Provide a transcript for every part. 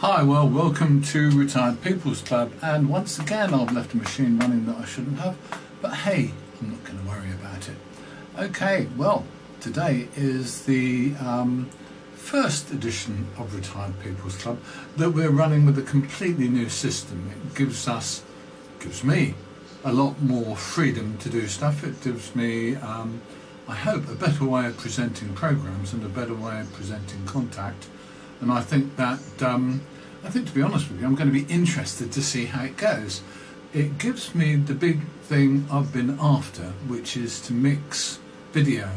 Hi, well, welcome to Retired People's Club, and once again I've left a machine running that I shouldn't have, but hey, I'm not going to worry about it. Okay, well, today is the first edition of Retired People's Club that we're running with a completely new system. It gives me a lot more freedom to do stuff. It gives me, I hope, a better way of presenting programs and a better way of presenting contact. And I think that, to be honest with you, I'm going to be interested to see how it goes. It gives me the big thing I've been after, which is to mix video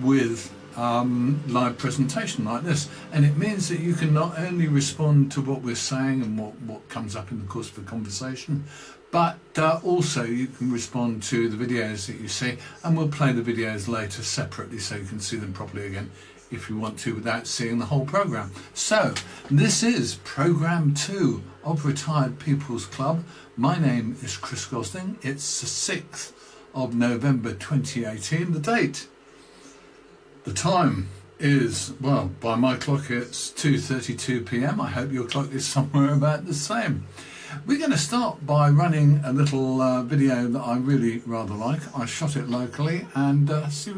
with live presentation like this. And it means that you can not only respond to what we're saying and what comes up in the course of the conversation, but also you can respond to the videos that you see, and we'll play the videos later separately so you can see them properly again if you want to without seeing the whole programme. So this is programme 2 of Retired People's Club. My name is Chris Gosling. It's the 6th of November 2018. The date, the time is, well, by my clock it's 2:32 p.m. I hope your clock is somewhere about the same. We're going to start by running a little video that I really rather like. I shot it locally and see.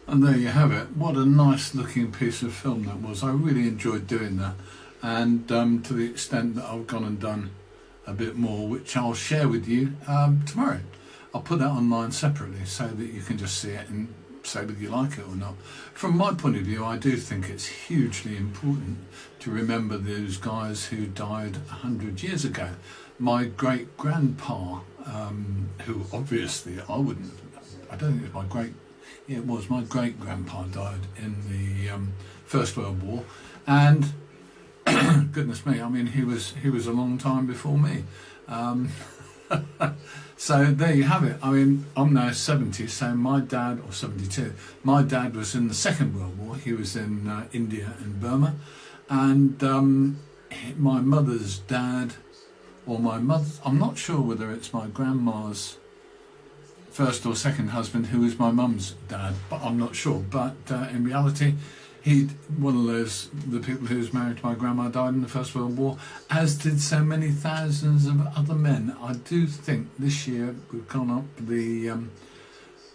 And there you have it. What a nice looking piece of film that was. I really enjoyed doing that, and to the extent that I've gone and done a bit more, which I'll share with you tomorrow. I'll put that online separately so that you can just see it and say whether you like it or not. From my point of view, I do think it's hugely important to remember those guys who died 100 years ago. My great-grandpa, who obviously I don't think it was it was my great-grandpa died in the First World War, and goodness me, I mean he was a long time before me. So there you have it. I mean, I'm now 70, so my dad, or 72, my dad was in the Second World War. He was in India and Burma, and my mother's dad, or I'm not sure whether it's my grandma's first or second husband, who was my mum's dad, but I'm not sure. But in reality, one of the people who was married to my grandma died in the First World War, as did so many thousands of other men. I do think this year we've gone up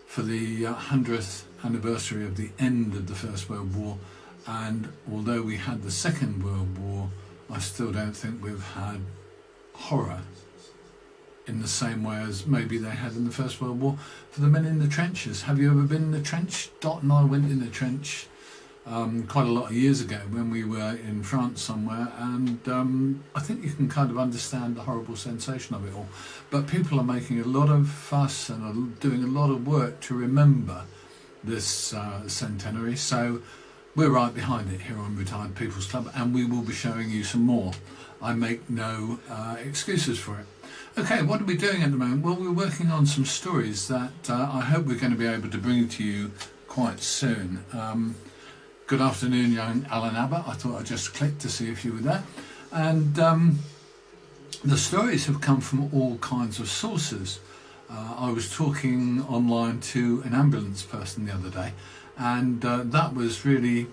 for the 100th anniversary of the end of the First World War, and although we had the Second World War, I still don't think we've had horror in the same way as maybe they had in the First World War for the men in the trenches. Have you ever been in the trench? Dot and I went in the trench quite a lot of years ago when we were in France somewhere, and I think you can kind of understand the horrible sensation of it all. But people are making a lot of fuss and are doing a lot of work to remember this centenary, so we're right behind it here on Retired People's Club, and we will be showing you some more. I make no excuses for it. Okay, what are we doing at the moment? Well, we're working on some stories that I hope we're going to be able to bring to you quite soon. Good afternoon, young Alan Abbott. I thought I'd just click to see if you were there. And the stories have come from all kinds of sources. I was talking online to an ambulance person the other day, and that was really,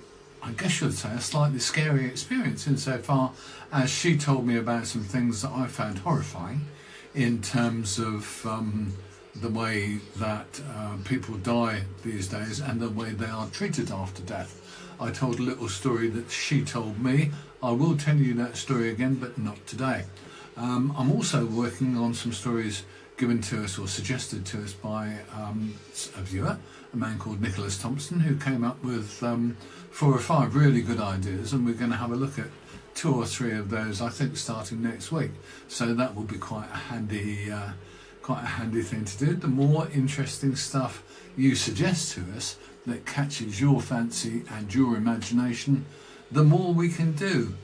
I guess you'd say, a slightly scary experience insofar as she told me about some things that I found horrifying in terms of the way that people die these days and the way they are treated after death. I told a little story that she told me. I will tell you that story again, but not today. I'm also working on some stories given to us or suggested to us by a viewer, a man called Nicholas Thompson, who came up with 4 or 5 really good ideas, and we're going to have a look at 2 or 3 of those, I think, starting next week. So that will be quite a handy thing to do. The more interesting stuff you suggest to us that catches your fancy and your imagination, the more we can do.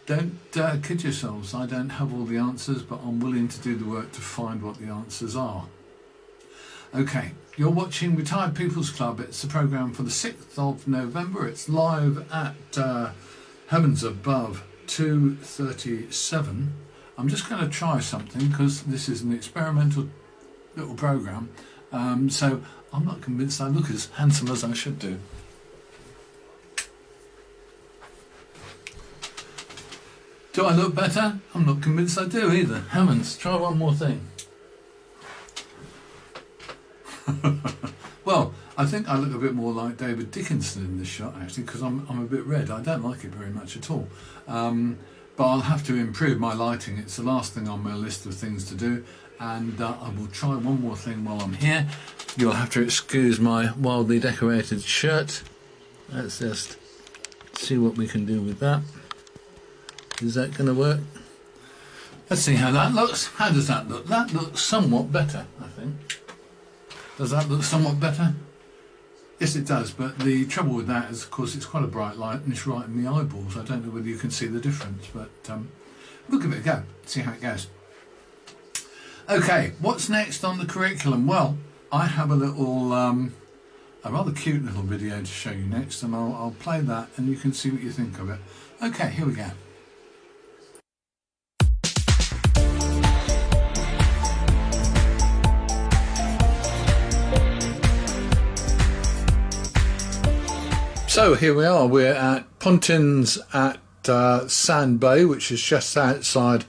Don't kid yourselves, I don't have all the answers, but I'm willing to do the work to find what the answers are. Okay, you're watching Retired People's Club. It's the programme for the 6th of November. It's live at Heavens Above 2:37. I'm just going to try something because this is an experimental little programme, so I'm not convinced I look as handsome as I should do. Do I look better? I'm not convinced I do either. Heavens, try one more thing. Well, I think I look a bit more like David Dickinson in this shot, actually, because I'm a bit red. I don't like it very much at all. But I'll have to improve my lighting. It's the last thing on my list of things to do, and I will try one more thing while I'm here. You'll have to excuse my wildly decorated shirt. Let's just see what we can do with that. Is that going to work? Let's see how that looks. How does that look? That looks somewhat better, I think. Does that look somewhat better? Yes, it does, but the trouble with that is, of course, it's quite a bright light and it's right in the eyeballs. I don't know whether you can see the difference, but we'll give it a go, see how it goes. Okay, what's next on the curriculum? Well, I have a little, a rather cute little video to show you next, and I'll play that and you can see what you think of it. Okay, here we go. So here we are, we're at Pontins at Sand Bay, which is just outside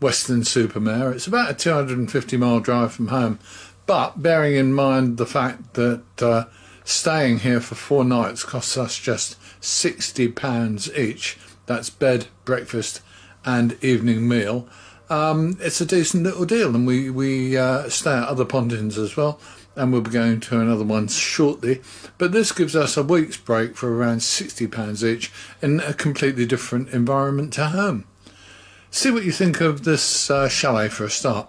Weston-super-Mare. It's about a 250-mile drive from home, but bearing in mind the fact that staying here for 4 nights costs us just £60 each, that's bed, breakfast and evening meal, it's a decent little deal. And we stay at other Pontins as well, and we'll be going to another one shortly, but this gives us a week's break for around £60 each in a completely different environment to home. See what you think of this chalet for a start.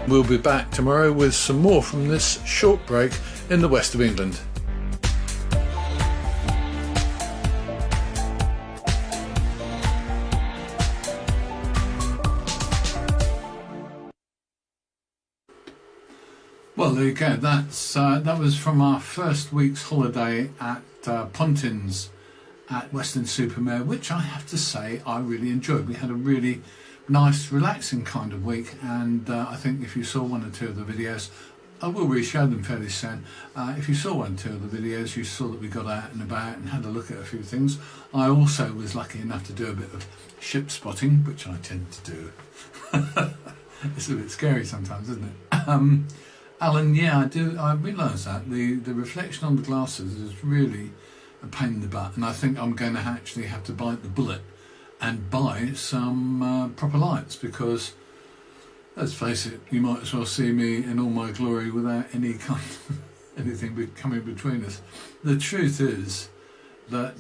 We'll be back tomorrow with some more from this short break in the west of England. Well, there you go. That was from our first week's holiday at Pontins at Weston-super-Mare, which I have to say I really enjoyed. We had a really nice, relaxing kind of week, and I think if you saw 1 or 2 of the videos, I will re-show them fairly soon. If you saw 1 or 2 of the videos, you saw that we got out and about and had a look at a few things. I also was lucky enough to do a bit of ship spotting, which I tend to do. It's a bit scary sometimes, isn't it? Alan, yeah, I do. I realise that the reflection on the glasses is really a pain in the butt, and I think I'm going to actually have to bite the bullet and buy some proper lights, because let's face it, you might as well see me in all my glory without any kind of anything coming between us. The truth is that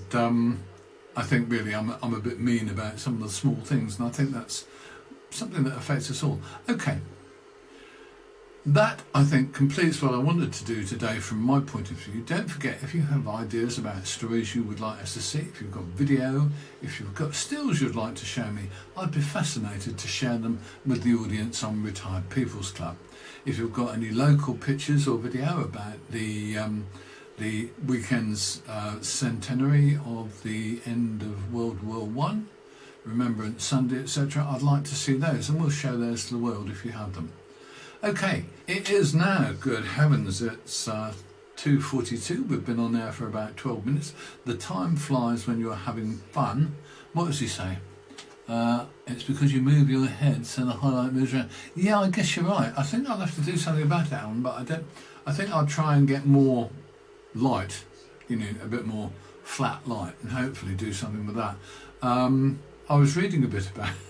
I think really I'm a bit mean about some of the small things, and I think that's something that affects us all. Okay. That, I think, completes what I wanted to do today from my point of view. Don't forget, if you have ideas about stories you would like us to see, if you've got video, if you've got stills you'd like to show me, I'd be fascinated to share them with the audience on Retired People's Club. If you've got any local pictures or video about the weekend's centenary of the end of World War One, Remembrance Sunday, etc., I'd like to see those, and we'll show those to the world if you have them. Okay, it is now, good heavens, it's 2:42. We've been on there for about 12 minutes. The time flies when you're having fun. What does he say? It's because you move your head so the highlight moves around. Yeah, I guess you're right. I think I'll have to do something about that one, but I think I'll try and get more light, a bit more flat light, and hopefully do something with that. I was reading a bit about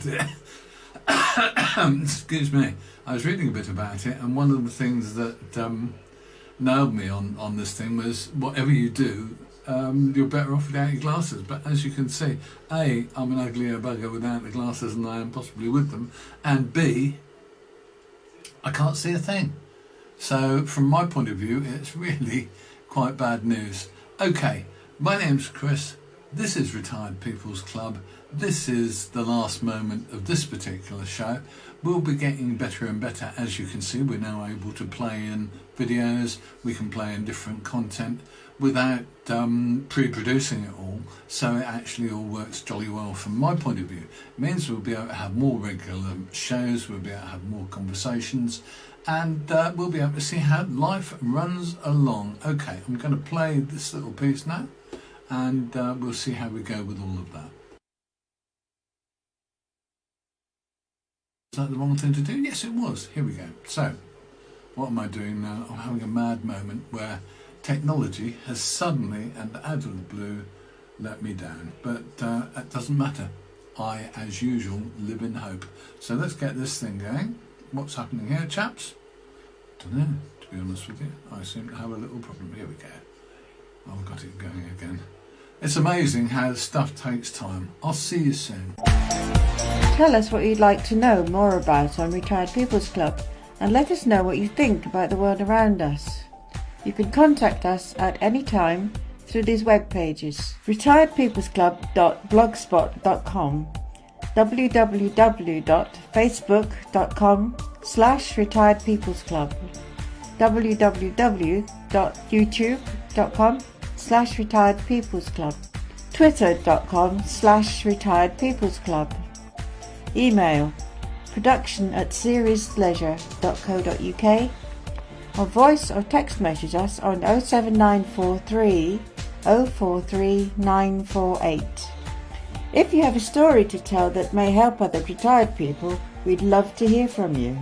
it. Excuse me. I was reading a bit about it, and one of the things that nailed me on this thing was, whatever you do, you're better off without your glasses. But as you can see, A, I'm an uglier bugger without the glasses than I am possibly with them, and B, I can't see a thing. So from my point of view, it's really quite bad news. Okay, my name's Chris. This is Retired People's Club. This is the last moment of this particular show. We'll be getting better and better. As you can see, we're now able to play in videos. We can play in different content without pre-producing it all. So it actually all works jolly well from my point of view. It means we'll be able to have more regular shows. We'll be able to have more conversations. And we'll be able to see how life runs along. Okay, I'm going to play this little piece now. And we'll see how we go with all of that. Was that the wrong thing to do? Yes, it was. Here we go. So, what am I doing now? I'm having a mad moment where technology has suddenly, and out of the blue, let me down. But it doesn't matter. I, as usual, live in hope. So let's get this thing going. What's happening here, chaps? Don't know, to be honest with you. I seem to have a little problem. Here we go. I've got it going again. It's amazing how stuff takes time. I'll see you soon. Tell us what you'd like to know more about on Retired People's Club, and let us know what you think about the world around us. You can contact us at any time through these web pages: retiredpeoplesclub.blogspot.com, www.facebook.com/retiredpeoplesclub, www.youtube.com/retiredpeoplesclub, twitter.com/retiredpeoplesclub, email production@seriousleisure.co.uk, or voice or text message us on 07943 043 948. If you have a story to tell that may help other retired people, we'd love to hear from you.